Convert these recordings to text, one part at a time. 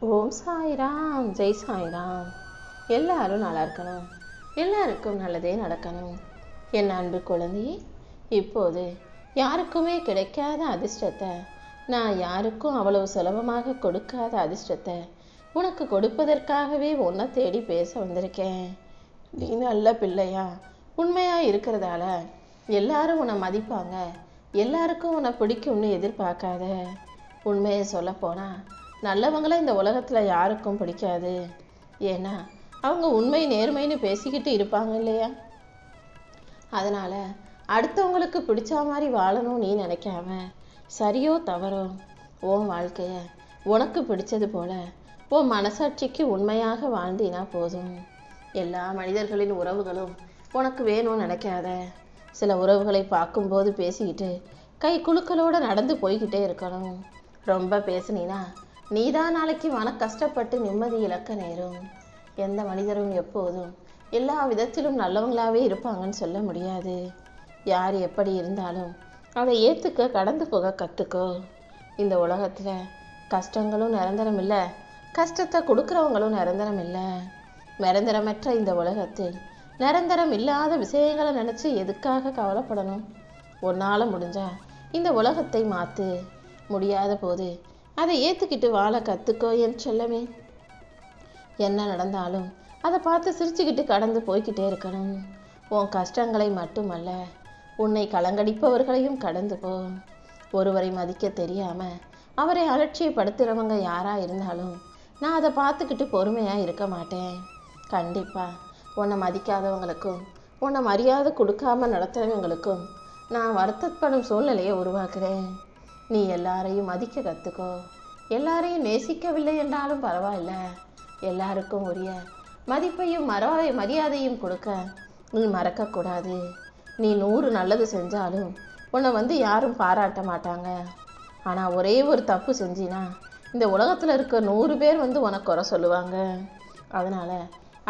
ஓம் சாய்ராம், ஜெய் சாய்ராம். எல்லாரும் நல்லா இருக்கணும், எல்லாருக்கும் நல்லதே நடக்கணும். என் அன்பு குழந்தையே, இப்போது யாருக்குமே கிடைக்காத அதிர்ஷ்டத்தை, நான் யாருக்கும் அவ்வளவு சுலபமாக கொடுக்காத அதிர்ஷ்டத்தை உனக்கு கொடுப்பதற்காகவே உன்னை தேடி பேச வந்திருக்கேன். நீ நல்ல பிள்ளையா உண்மையா இருக்கிறதால எல்லாரும் உன்னை மதிப்பாங்க, எல்லாருக்கும் உன்னை பிடிக்கும்னு எதிர்பார்க்காத. உண்மையை சொல்லப்போனா நல்லவங்கள இந்த உலகத்தில் யாருக்கும் பிடிக்காது. ஏன்னா அவங்க உண்மை நேர்மைன்னு பேசிக்கிட்டு இருப்பாங்க இல்லையா? அதனால் அடுத்தவங்களுக்கு பிடிச்ச மாதிரி வாழணும் நீ நினைக்காம, சரியோ தவறோ உன் வாழ்க்கைய உனக்கு பிடிச்சது போல உன் மனசாட்சிக்கு உண்மையாக வாழ்ந்தினா போதும். எல்லா மனிதர்களின் உறவுகளும் உனக்கு வேணும்னு நினைக்காத. சில உறவுகளை பார்க்கும்போது பேசிக்கிட்டு கை குலுக்களோடு நடந்து போய்கிட்டே இருக்கணும். ரொம்ப பேசுனீனா நீதான் நாளைக்கு மன கஷ்டப்பட்டு நிம்மதி இழக்க நேரும். எந்த மனிதரும் எப்போதும் எல்லா விதத்திலும் நல்லவங்களாவே இருப்பாங்கன்னு சொல்ல முடியாது. யார் எப்படி இருந்தாலும் அதை ஏற்றுக்க, கடந்து போக கற்றுக்கோ. இந்த உலகத்தில் கஷ்டங்களும் நிரந்தரம் இல்லை, கஷ்டத்தை கொடுக்குறவங்களும் நிரந்தரம் இல்லை. நிரந்தரமற்ற இந்த உலகத்தில் நிரந்தரம் இல்லாத விஷயங்களை நினச்சி எதுக்காக கவலைப்படணும்? உன்னால் முடிஞ்சா இந்த உலகத்தை மாற்று, முடியாத போது அதை ஏற்றுக்கிட்டு வாழ கற்றுக்கோ என் செல்லமே. என்ன நடந்தாலும் அதை பார்த்து சிரிச்சுக்கிட்டு கடந்து போய்கிட்டே இருக்கணும். உன் கஷ்டங்களை மட்டுமல்ல, உன்னை கலங்கடிப்பவர்களையும் கடந்து போ. ஒருவரை மதிக்க தெரியாமல் அவரை அலட்சியப்படுத்துகிறவங்க யாராக இருந்தாலும் நான் அதை பார்த்துக்கிட்டு பொறுமையாக இருக்க மாட்டேன். கண்டிப்பாக உன்னை மதிக்காதவங்களுக்கும் உன்னை மரியாதை கொடுக்காம நடத்துகிறவங்களுக்கும் நான் வருத்தப்படும் சூழ்நிலையை உருவாக்குறேன். நீ எல்லாரையும் மதிக்க கற்றுக்கோ. எல்லாரையும் நேசிக்கவில்லை என்றாலும் பரவாயில்ல, எல்லாருக்கும் உரிய மதிப்பையும் மரியாதையும் கொடுக்க நீ மறக்கக்கூடாது. நீ 100 நல்லது செஞ்சாலும் உன்னை யாரும் பாராட்ட மாட்டாங்க. ஆனால் ஒரே ஒரு தப்பு செஞ்சினா இந்த உலகத்தில் இருக்க 100 பேர் உனக்கு குறை சொல்லுவாங்க. அதனால்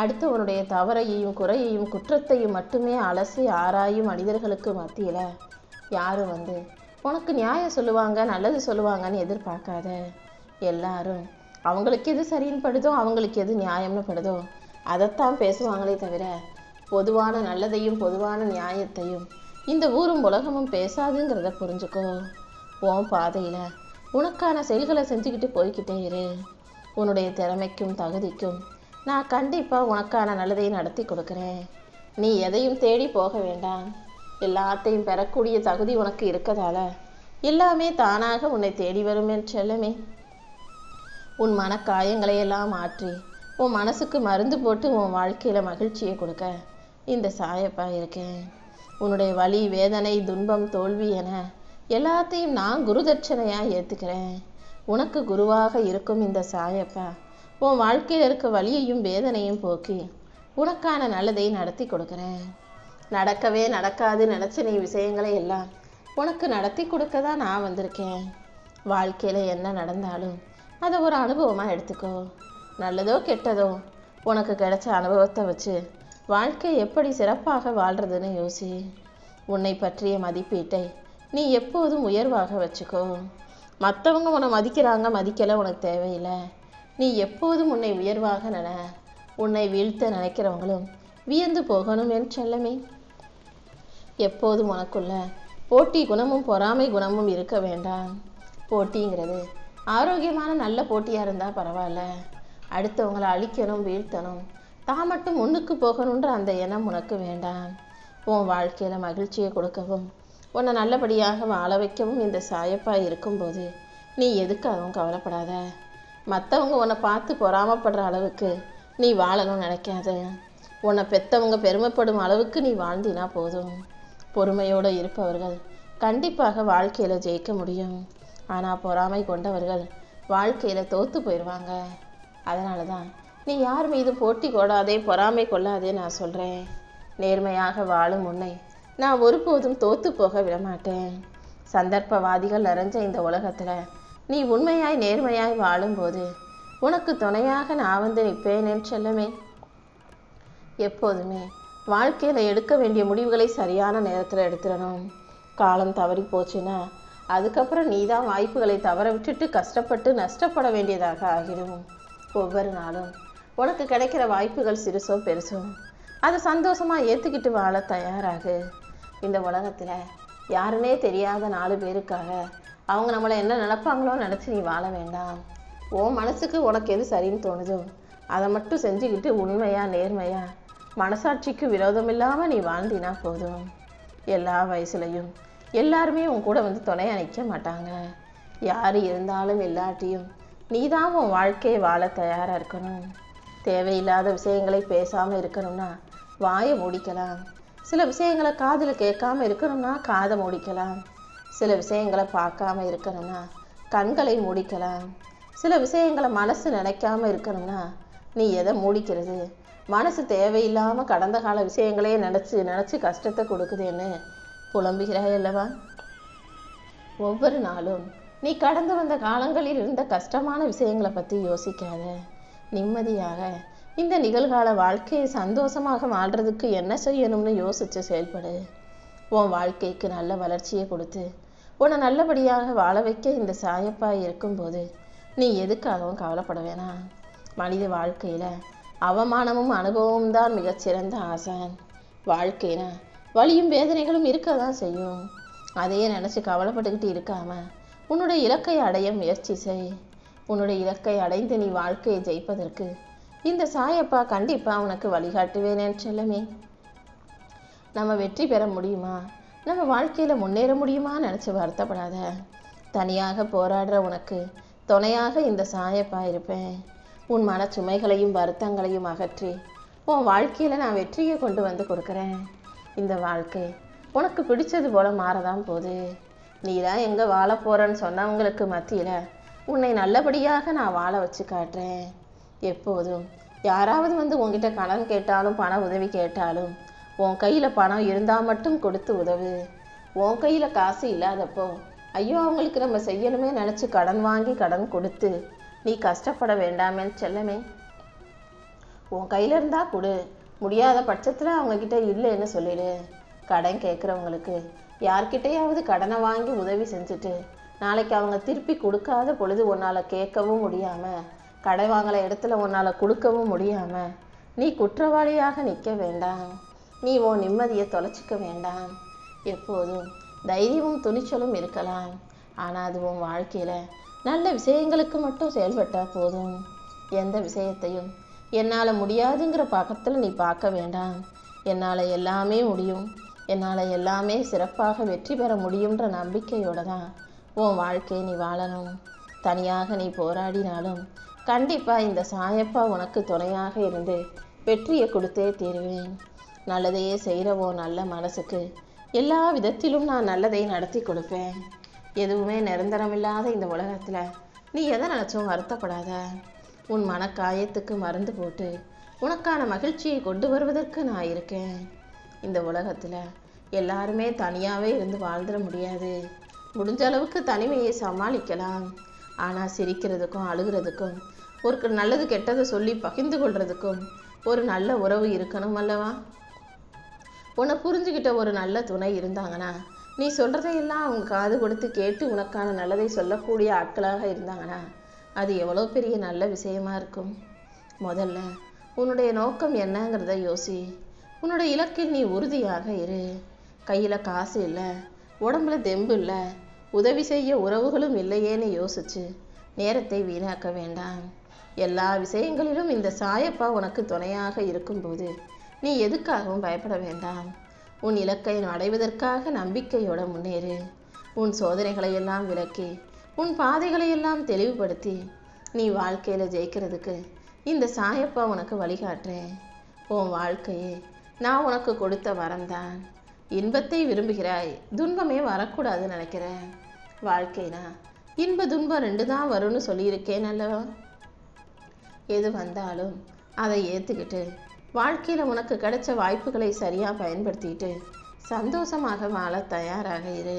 அடுத்தவனுடைய தவறையையும் குறையையும் குற்றத்தையும் மட்டுமே அலசி ஆராயும் மனிதர்களுக்கு மத்தியில் யாரும் உனக்கு நியாயம் சொல்லுவாங்க, நல்லது சொல்லுவாங்கன்னு எதிர்பார்க்காத. எல்லாரும் அவங்களுக்கு எது சரின்னு படுதோ, அவங்களுக்கு எது நியாயம்னு படுதோ அதைத்தான் பேசுவாங்களே தவிர பொதுவான நல்லதையும் பொதுவான நியாயத்தையும் இந்த ஊரும் உலகமும் பேசாதுங்கிறத புரிஞ்சுக்கோ. உன் பாதையில் உனக்கான செயல்களை செஞ்சுக்கிட்டு போய்கிட்டே இரு. உன்னுடைய திறமைக்கும் தகுதிக்கும் நான் கண்டிப்பாக உனக்கான நல்லதை நடத்தி கொடுக்குறேன். நீ எதையும் தேடி போக வேண்டாம். எல்லாத்தையும் பெறக்கூடிய தகுதி உனக்கு இருக்கதால எல்லாமே தானாக உன்னை தேடி வரும் என் செல்லமே. உன் மனக்காயங்களையெல்லாம் மாற்றி உன் மனசுக்கு மருந்து போட்டு உன் வாழ்க்கையில் மகிழ்ச்சியை கொடுக்க இந்த சாயப்பா இருக்கேன். உன்னுடைய வலி, வேதனை, துன்பம், தோல்வி என எல்லாத்தையும் நான் குருதட்சணையாக ஏற்றுக்கிறேன். உனக்கு குருவாக இருக்கும் இந்த சாயப்பா உன் வாழ்க்கையில் இருக்க வலியையும் வேதனையும் போக்கி உனக்கான நல்லதை நடத்தி கொடுக்குறேன். நடக்கவே நடக்காது நினச்ச நீ விஷயங்களை எல்லாம் உனக்கு நடத்தி கொடுக்க தான் நான் வந்திருக்கேன். வாழ்க்கையில் என்ன நடந்தாலும் அதை ஒரு அனுபவமாக எடுத்துக்கோ. நல்லதோ கெட்டதோ உனக்கு கிடைச்ச அனுபவத்தை வச்சு வாழ்க்கை எப்படி சிறப்பாக வாழ்கிறதுன்னு யோசி. உன்னை பற்றிய மதிப்பீட்டை நீ எப்போதும் உயர்வாக வச்சுக்கோ. மற்றவங்க உன்னை மதிக்கிறாங்க மதிக்கலை உனக்கு தேவையில்லை. நீ எப்போதும் உன்னை உயர்வாக உன்னை வீழ்த்த நினைக்கிறவங்களும் வியந்து போகணும் என் செல்லமே. எப்போதும் உனக்குள்ள போட்டி குணமும் பொறாமை குணமும் இருக்க வேண்டாம். போட்டிங்கிறது ஆரோக்கியமான நல்ல போட்டியாக இருந்தால் பரவாயில்ல. அடுத்தவங்களை அழிக்கணும், வீழ்த்தணும், தான் மட்டும் முன்னுக்கு போகணுன்ற அந்த எண்ணம் உனக்கு வேண்டாம். உன் வாழ்க்கையில் மகிழ்ச்சியை கொடுக்கவும் உன்னை நல்லபடியாக வாழ வைக்கவும் இந்த சாயப்பா இருக்கும்போது நீ எதுக்காகவும் கவலைப்படாத. மற்றவங்க உன்னை பார்த்து பொறாமப்படுற அளவுக்கு நீ வாழணும்னு நினைக்காத. உன்னை பெற்றவங்க பெருமைப்படும் அளவுக்கு நீ வாழ்ந்தினா போதும். பொறுமையோடு இருப்பவர்கள் கண்டிப்பாக வாழ்க்கையில் ஜெயிக்க முடியும். ஆனால் பொறாமை கொண்டவர்கள் வாழ்க்கையில் தோற்று போயிடுவாங்க. அதனால தான் நீ யார் மீது போட்டி கொடாதே, பொறாமை கொள்ளாதே நான் சொல்கிறேன். நேர்மையாக வாழும் உன்னை நான் ஒருபோதும் தோற்று போக விடமாட்டேன். சந்தர்ப்பவாதிகள் நிறைஞ்ச இந்த உலகத்தில் நீ உண்மையாய் நேர்மையாய் வாழும்போது உனக்கு துணையாக நான் நிற்பேன் செல்லமே. எப்போதுமே வாழ்க்கையில் எடுக்க வேண்டிய முடிவுகளை சரியான நேரத்தில் எடுத்துடணும். காலம் தவறி போச்சுன்னா அதுக்கப்புறம் நீ தான் வாய்ப்புகளை தவற விட்டுட்டு கஷ்டப்பட்டு நஷ்டப்பட வேண்டியதாக ஆகிடும். ஒவ்வொரு நாளும் உனக்கு கிடைக்கிற வாய்ப்புகள் சிறுசோ பெருசோ அதை சந்தோஷமாக ஏற்றுக்கிட்டு வாழ தயாராகு. இந்த உலகத்தில் யாருன்னே தெரியாத 4 பேருக்காக அவங்க நம்மளை என்ன நினைப்பாங்களோ நினச்சி நீ வாழ வேண்டாம். உன் மனசுக்கு உனக்கு எது சரின்னு தோணுதோ அதை மட்டும் செஞ்சுக்கிட்டு உண்மையாக நேர்மையாக மனசாட்சிக்கு விரோதம் இல்லாமல் நீ வாழ்ந்தினா போதும். எல்லா வயசுலையும் எல்லாருமே உன் கூட வந்து துணையாக நிற்க மாட்டாங்க. யார் இருந்தாலும் இல்லாட்டியும் நீ தான் உன் வாழ்க்கையை வாழ தயாராக இருக்கணும். தேவையில்லாத விஷயங்களை பேசாமல் இருக்கணும்னா வாயை மூடிக்கலாம். சில விஷயங்களை காதில் கேட்காம இருக்கணும்னா காதை மூடிக்கலாம். சில விஷயங்களை பார்க்காம இருக்கணும்னா கண்களை மூடிக்கலாம். சில விஷயங்களை மனசு நினைக்காம இருக்கணும்னா நீ எதை மூடிக்கிறது? மனசு தேவையில்லாமல் கடந்த கால விஷயங்களே நினச்சி கஷ்டத்தை கொடுக்குதுன்னு புலம்புகிறாய் அல்லவா? ஒவ்வொரு நாளும் நீ கடந்து வந்த காலங்களில் இருந்த கஷ்டமான விஷயங்களை பற்றி யோசிக்காத. நிம்மதியாக இந்த நிகழ்கால வாழ்க்கையை சந்தோஷமாக வாழ்கிறதுக்கு என்ன செய்யணும்னு யோசித்து செயல்படு. உன் வாழ்க்கைக்கு நல்ல வளர்ச்சியை கொடுத்து உன்னை நல்லபடியாக வாழ வைக்க இந்த சாயப்பா இருக்கும்போது நீ எதுக்காகவும் கவலைப்பட வேணாம். மனித வாழ்க்கையில் அவமானமும் அனுபவமும் தான் மிகச்சிறந்த ஆசான். வாழ்க்கைனா வலியும் வேதனைகளும் இருக்க தான் செய்யும். அதையே நினச்சி கவலைப்பட்டுக்கிட்டு இருக்காம உன்னுடைய இலக்கை அடைய முயற்சி செய். உன்னுடைய இலக்கை அடைந்து நீ வாழ்க்கையை ஜெயிப்பதற்கு இந்த சாயப்பா கண்டிப்பாக உனக்கு வழிகாட்டுவேனேன் செல்லமே. நம்ம வெற்றி பெற முடியுமா, நம்ம வாழ்க்கையில் முன்னேற முடியுமா நினச்சி வருத்தப்படாத. தனியாக போராடுற உனக்கு துணையாக இந்த சாயப்பா இருப்பேன். உன் மன சுமைகளையும் வருத்தங்களையும் அகற்றி உன் வாழ்க்கையில் நான் வெற்றியை கொண்டு வந்து கொடுக்குறேன். இந்த வாழ்க்கை உனக்கு பிடிச்சது போல மாறதான் போகுது. நீ தான் எங்கே வாழ போகிறன்னு சொன்னவங்களுக்கு மத்தியில் உன்னை நல்லபடியாக நான் வாழ வச்சு காட்டுறேன். எப்போதும் யாராவது வந்து உங்ககிட்ட கடன் கேட்டாலும் பண உதவி கேட்டாலும் உன் கையில் பணம் இருந்தால் மட்டும் கொடுத்து உதவு. உன் கையில் காசு இல்லாதப்போ ஐயோ அவங்களுக்கு நம்ம செய்யணுமே நினச்சி கடன் வாங்கி கடன் கொடுத்து நீ கஷ்டப்பட வேண்டாமேன்னு செல்லமே. உன் கையில் இருந்தால் கொடு, முடியாத பட்சத்தில் அவங்கக்கிட்ட இல்லைன்னு சொல்லிடு. கடன் கேட்குறவங்களுக்கு யார்கிட்டையாவது கடனை வாங்கி உதவி செஞ்சுட்டு நாளைக்கு அவங்க திருப்பி கொடுக்காத பொழுது உன்னால் கேட்கவும் முடியாமல் கடை வாங்கலை இடத்துல உன்னால் கொடுக்கவும் முடியாமல் நீ குற்றவாளியாக நிற்க வேண்டாம். நீ உன் நிம்மதியை தொலைச்சிக்க வேண்டாம். எப்போதும் தைரியமும் துணிச்சலும் இருக்கலாம். ஆனால் அது உன் வாழ்க்கையில் நல்ல விஷயங்களுக்கு மட்டும் செயல்பட்டால் போதும். எந்த விஷயத்தையும் என்னால் முடியாதுங்கிற பக்கத்தில் நீ பார்க்க வேண்டாம். என்னால் எல்லாமே முடியும், என்னால் எல்லாமே சிறப்பாக வெற்றி பெற முடியுன்ற நம்பிக்கையோடு தான் உன் வாழ்க்கையை நீ வாழணும். தனியாக நீ போராடினாலும் கண்டிப்பாக இந்த சாயப்பா உனக்கு துணையாக இருந்து வெற்றியை கொடுத்தே தீருவேன். நல்லதையே செய்கிறவோ நல்ல மனசுக்கு எல்லா விதத்திலும் நான் நல்லதை நடத்தி கொடுப்பேன். எதுவுமே நிரந்தரமில்லாத இந்த உலகத்தில் நீ எதை நினச்சும் வருத்தப்படாத. உன் மனக்காயத்துக்கு மருந்து போட்டு உனக்கான மகிழ்ச்சியை கொண்டு வருவதற்கு நான் இருக்கேன். இந்த உலகத்தில் எல்லாருமே தனியாகவே இருந்து வாழ்ந்துட முடியாது. முடிஞ்ச அளவுக்கு தனிமையை சமாளிக்கலாம். ஆனால் சிரிக்கிறதுக்கும் அழுகிறதுக்கும் ஒரு நல்லது கெட்டதை சொல்லி பகிர்ந்து கொள்றதுக்கும் ஒரு நல்ல உறவு இருக்கணும் அல்லவா? உன்னை புரிஞ்சுக்கிட்ட ஒரு நல்ல துணை இருந்தாங்கன்னா நீ சொல்கிறதையெல்லாம் அவங்க காது கொடுத்து கேட்டு உனக்கான நல்லதை சொல்லக்கூடிய ஆட்களாக இருந்தாங்கன்னா அது எவ்வளோ பெரிய நல்ல விஷயமா இருக்கும். முதல்ல உன்னுடைய நோக்கம் என்னங்கிறத யோசி. உன்னுடைய இலக்கில் நீ உறுதியாக இரு. கையில் காசு இல்லை, உடம்புல தெம்பு இல்லை, உதவி செய்ய உறவுகளும் இல்லையேன்னு யோசிச்சு நேரத்தை வீணாக்க வேண்டாம். எல்லா விஷயங்களிலும் இந்த சாயப்பா உனக்கு துணையாக இருக்கும்போது நீ எதுக்காகவும் பயப்பட வேண்டாம். உன் இலக்கை அடைவதற்காக நம்பிக்கையோட முன்னேறு. உன் சோதனைகளையெல்லாம் விலக்கி உன் பாதைகளையெல்லாம் தெளிவுபடுத்தி நீ வாழ்க்கையில் ஜெயிக்கிறதுக்கு இந்த சாயப்பா உனக்கு வழிகாட்டுறேன். உன் வாழ்க்கையே நான் உனக்கு கொடுத்த வரம்தான். இன்பத்தை விரும்புகிறாய், துன்பமே வரக்கூடாதுன்னு நினைக்கிறேன். வாழ்க்கைனா இன்ப துன்பம் 2 தான் வரும்னு சொல்லியிருக்கேன் அல்லவா? எது வந்தாலும் அதை ஏற்றுக்கிட்டு வாழ்க்கையில் உனக்கு கிடைச்ச வாய்ப்புகளை சரியாக பயன்படுத்திட்டு சந்தோஷமாக வாழ தயாராக இரு.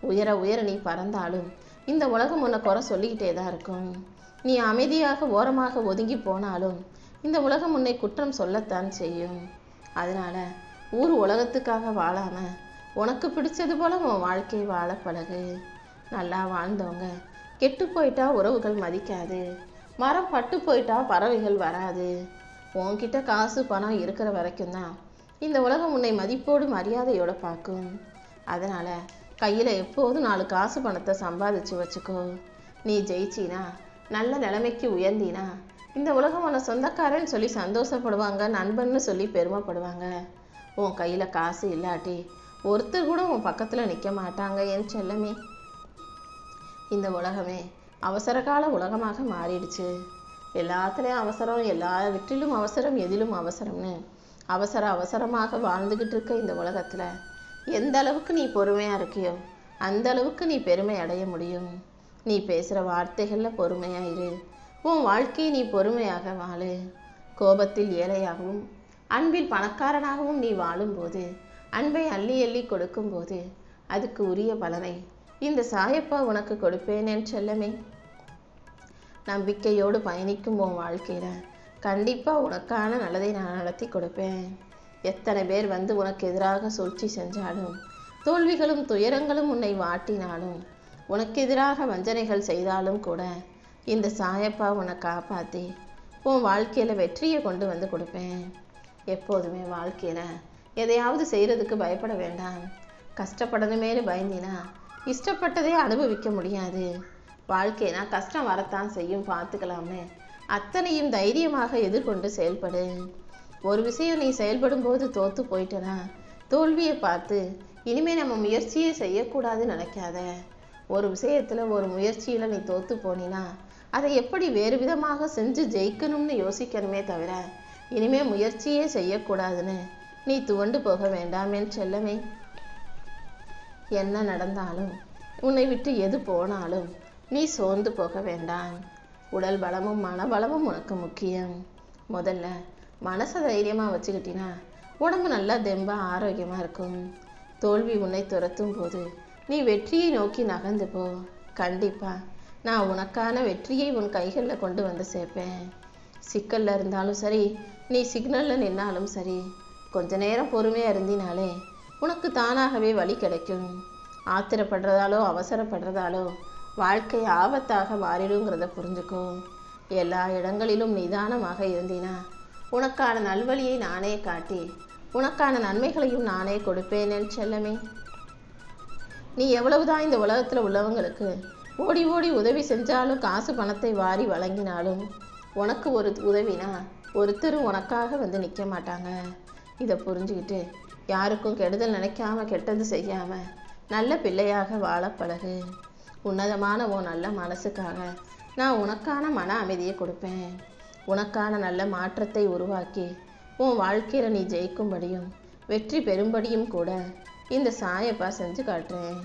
உயர உயர நீ பறந்தாலும் இந்த உலகம் உன்னை குறை சொல்லிக்கிட்டே தான் இருக்கும். நீ அமைதியாக ஓரமாக ஒதுங்கி போனாலும் இந்த உலகம் உன்னை குற்றம் சொல்லத்தான் செய்யும். அதனால் ஊர் உலகத்துக்காக வாழாமல் உனக்கு பிடிச்சது போல உன் வாழ்க்கையை வாழ பழகு. நல்லா வாழ்ந்தவங்க கெட்டு போயிட்டா உறவுகள் மதிக்காது. மரம் பட்டு போயிட்டா பறவைகள் வராது. உன்கிட்ட காசு பணம் இருக்கிற வரைக்கும் தான் இந்த உலகம் உன்னை மதிப்போடு மரியாதையோட பார்க்கும். அதனால கையில் எப்போதும் 4 காசு பணத்தை சம்பாதிச்சு வச்சுக்கோ. நீ ஜெயிச்சினா, நல்ல நிலைமைக்கு உயர்ந்தினா, இந்த உலகம் உன்னை சொந்தக்காரன்னு சொல்லி சந்தோஷப்படுவாங்க, நண்பன்னு சொல்லி பெருமைப்படுவாங்க. உன் கையில் காசு இல்லாட்டி ஒருத்தர் கூட உன் பக்கத்தில் நிற்க மாட்டாங்க என் செல்லமே. இந்த உலகமே அவசர கால உலகமாக மாறிடுச்சு. எல்லாத்துலேயும் அவசரம், எல்லாவற்றிலும் அவசரம், எதிலும் அவசரம்னு அவசரமாக வாழ்ந்துக்கிட்டு இருக்க இந்த உலகத்தில் எந்த அளவுக்கு நீ பொறுமையாக இருக்கியோ அந்த அளவுக்கு நீ பெருமை அடைய முடியும். நீ பேசுகிற வார்த்தைகளில் பொறுமையாக இரு. உன் வாழ்க்கையை நீ பொறுமையாக வாழு. கோபத்தில் ஏழையாகவும் அன்பில் பணக்காரனாகவும் நீ வாழும்போது, அன்பை அள்ளி அள்ளி கொடுக்கும்போது அதுக்கு உரிய பலனை இந்த சாயப்பா உனக்கு கொடுப்பேன் என் செல்லமே. நம்பிக்கையோடு பயணிக்கும் உன் வாழ்க்கையில் கண்டிப்பாக உனக்கான நல்லதை நான் நடத்தி கொடுப்பேன். எத்தனை பேர் வந்து உனக்கு எதிராக சூழ்ச்சி செஞ்சாலும், தோல்விகளும் துயரங்களும் உன்னை வாட்டினாலும், உனக்கு எதிராக வஞ்சனைகள் செய்தாலும் கூட இந்த சாயப்பா உன்னை காப்பாற்றி உன் வாழ்க்கையில் வெற்றியை கொண்டு வந்து கொடுப்பேன். எப்போதுமே வாழ்க்கையில் எதையாவது செய்கிறதுக்கு பயப்பட வேண்டாம். கஷ்டப்படணுமேனு பயந்தினா இஷ்டப்பட்டதே அனுபவிக்க முடியாது. வாழ்க்கைனா கஷ்டம் வரத்தான் செய்யும், பார்த்துக்கலாமே. அத்தனையும் தைரியமாக எதிர்கொண்டு செயல்படு. ஒரு விஷயம் நீ செயல்படும் போது தோத்து போயிட்டனா தோல்வியை பார்த்து இனிமேல் நம்ம முயற்சியே செய்யக்கூடாதுன்னு நினைக்காத. ஒரு விஷயத்தில் ஒரு முயற்சியில் நீ தோத்து போனினா அதை எப்படி வேறு விதமாக செஞ்சு ஜெயிக்கணும்னு யோசிக்கணுமே தவிர இனிமேல் முயற்சியே செய்யக்கூடாதுன்னு நீ துவண்டு போக வேண்டாம் என் செல்லமே. என்ன நடந்தாலும், உன்னை விட்டு எது போனாலும் நீ சோர்ந்து போக வேண்டாம். உடல் பலமும் மனபலமும் உனக்கு முக்கியம். முதல்ல மனசை தைரியமாக வச்சுக்கிட்டினா உடம்பு நல்லா தெம்பாக ஆரோக்கியமாக இருக்கும். தோல்வி உன்னை துரத்தும் போது நீ வெற்றியை நோக்கி நகர்ந்து போ. கண்டிப்பாக நான் உனக்கான வெற்றியை உன் கைகளில் கொண்டு வந்து சேர்ப்பேன். சிக்கலில் இருந்தாலும் சரி, நீ சிக்னலில் நின்னாலும் சரி, கொஞ்ச நேரம் பொறுமையாக இருந்தினாலே உனக்கு தானாகவே வழி கிடைக்கும். ஆத்திரப்படுறதாலோ அவசரப்படுறதாலோ வாழ்க்கை ஆபத்தாக மாறிடுங்கிறத புரிஞ்சுக்கோ. எல்லா இடங்களிலும் நிதானமாக இருந்தினா உனக்கான நல்வழியை நானே காட்டி உனக்கான நன்மைகளையும் நானே கொடுப்பேன் என் செல்லமே. நீ எவ்வளவுதான் இந்த உலகத்தில் உள்ளவங்களுக்கு ஓடி ஓடி உதவி செஞ்சாலும், காசு பணத்தை வாரி வழங்கினாலும், உனக்கு ஒரு உதவினா ஒருத்தரும் உனக்காக வந்து நிற்க மாட்டாங்க. இதை புரிஞ்சுக்கிட்டு யாருக்கும் கெடுதல் நினைக்காம, கெட்டது செய்யாம நல்ல பிள்ளையாக வாழ பழகு. உன்னதமான உன் நல்ல மனசுக்காக நான் உனக்கான மன அமைதியை கொடுப்பேன். உனக்கான நல்ல மாற்றத்தை உருவாக்கி உன் வாழ்க்கையில் நீ ஜெயிக்கும்படியும் வெற்றி பெறும்படியும் கூட இந்த சாயப்பா செஞ்சு காட்டுறேன்.